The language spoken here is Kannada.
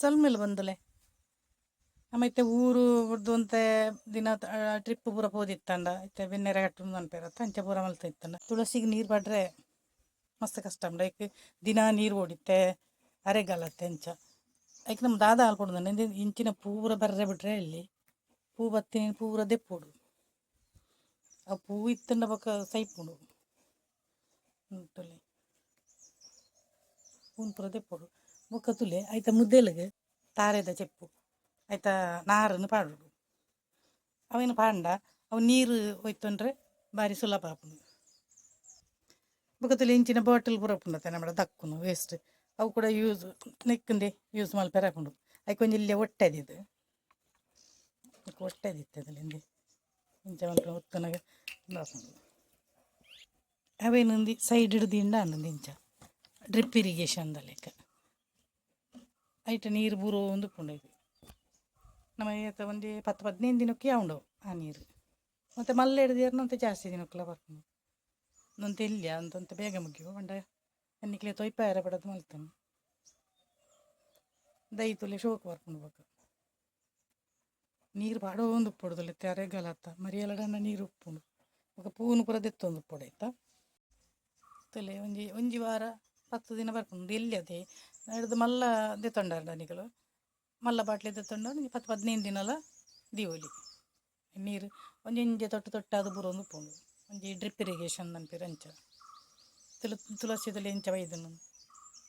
ಸಲ್ಮೇಲೆ ಬಂದಲೆ ಮತ್ತೆ ಊರು ಅಂತ ದಿನ ಟ್ರಿಪ್ ಪೂರ ಪೋದಿತ್ತಂಡ ಇತ್ತೆ ಬೆನ್ನೆರೆ ಕಟ್ಟು ಅನ್ಪೇರತ್ತ ಅಂಚೆ ಪೂರ ಮಲ್ತ ಇತ್ತಂಡ ತುಳಸಿಗೆ ನೀರು ಪಡ್ರೆ ಮಸ್ತ್ ಕಷ್ಟ ಉಂಡು ಐಕ್ ದಿನ ನೀರು ಓಡಿತ್ತೆ ಅರೆಗಲತ್ತೆ ಅಂಚ ಐಕ್ ನಮ್ಮ ದಾದ ಆಲ್ಪೊಂಡು ಇಂಚಿನ ಪೂರ ಬರ್ರೆ ಬಿಟ್ರೆ ಇಲ್ಲಿ ಪೂ ಬತ್ತಿ ಪೂರ ದೆಪ್ಪೋಡು ಆ ಪೂ ಇತ್ತಂಡ ಬೊಕ ಸೈಪುಂಡು ತುಲೆ ಪೂನ್ ಪೂರ ದೆಪ್ಪೋಡು ಬೊಕ ತುಲೆ ಐತ ಮುದ್ದೆಲಿಗೆ ತಾರೆದ ಚೆಪ್ಪು ಐತ ನಾರನ್ನು ಪಾಡುಡು ಅವೇನು ಪಾಂಡ ಅವು ನೀರು ಹೋಯ್ತಂದ್ರೆ ಬಾರಿ ಸುಲಭ ಆಪುಂಡು ಬೊಕತುಲೆ ಇಂಚಿನ ಬಾಟಲ್ ಪೂರ ಉಪ್ಪುಂಡತೆ ನಮ್ಮಡ ದಕ್ಕುನು ವೇಸ್ಟ್ ಅವು ಕೂಡ ಯೂಸ್ ನೆಕ್ಕಂದೆ ಯೂಸ್ ಮಲ್ಪೆರ ಹಾಕೊಂಡು ಐಕೊಂಜಿ ಇಲ್ಲೇ ಒಟ್ಟೆದಿದ್ದು ಒಟ್ಟೆದಿತ್ತದಲ್ಲಿ ಇಂಚ ಮಲ್ಪ ಹೊತ್ತನಾಗ ಅವೇನೊಂದು ಸೈಡ್ ಹಿಡ್ದಿಂದ ಅನ್ನೊಂದು ಇಂಚ ಡ್ರಿಪ್ ಇರಿಗೇಷನ್ದ ಲೆಕ್ಕ ಐಟ ನೀರು ಬೂರೋ ಒಂದು ಉಪ್ಪುಂಡು ನಮ್ಮ ಒಂದು 10-15 ದಿನಕ್ಕೆ ಉಂಡು ಆ ನೀರು ಮತ್ತು ಮಲ್ಲೆ ಹಿಡ್ದಿರ್ನ ಅಂತ ಜಾಸ್ತಿ ದಿನಕ್ಕೆಲ್ಲ ಬರ್ಕೊಂಡು ನೊಂತ ಇಲ್ಲ ಅಂತಂತ ಬೇಗ ಮುಗಿಯು ಬಂಡ ಎನ್ನಿಕ್ಲೆ ತೊಯ್ಪಾಯರ ಬಿಡೋದು ಮಲ್ತಾನೆ ದೈತುಲೆ ಶೋಕು ಬರ್ಕೊಂಡು ಬೇಕು ನೀರು ಬಾಡೋ ಒಂದು ಉಪ್ಪುಡುದಿಲ್ಲ ತೆರೆಗಲತ್ತ ಮರಿಯಲಡನ್ನ ನೀರು ಉಪ್ಪುಂಡು ఒక ಪೂನು ಪೂರ ದೆತ್ತೊಂದು ಉಪ್ಪುಡು ಆಯ್ತಾ ತಲೆ ಒಂಜಿ ವಾರ 10 ದಿನ ಬರ್ಕೊಂಡು ಎಲ್ಲಿ ಅದೇ ಹಿಡ್ದು ಮಲ್ಲ ದೆತ್ತೊಂಡಾರ್ಡನಿಗಳು ಮಲ್ಲ ಬಾಟ್ಲಿ ದೆತ್ತೊಂಡ 10-15 ದಿನಲ ದೀವೊಲಿ ನೀರು ಒಂಜಿ ತೊಟ್ಟು ಬುರ ಒಂದು ಉಪ್ಪುಂಡು ಒಂಜಿ ಡ್ರಿಪ್ ಇರಿಗೇಷನ್ ಅನ್ಪೇರು ಅಂಚ ತುಳಸಿ ಎಂಚ ವೈದನು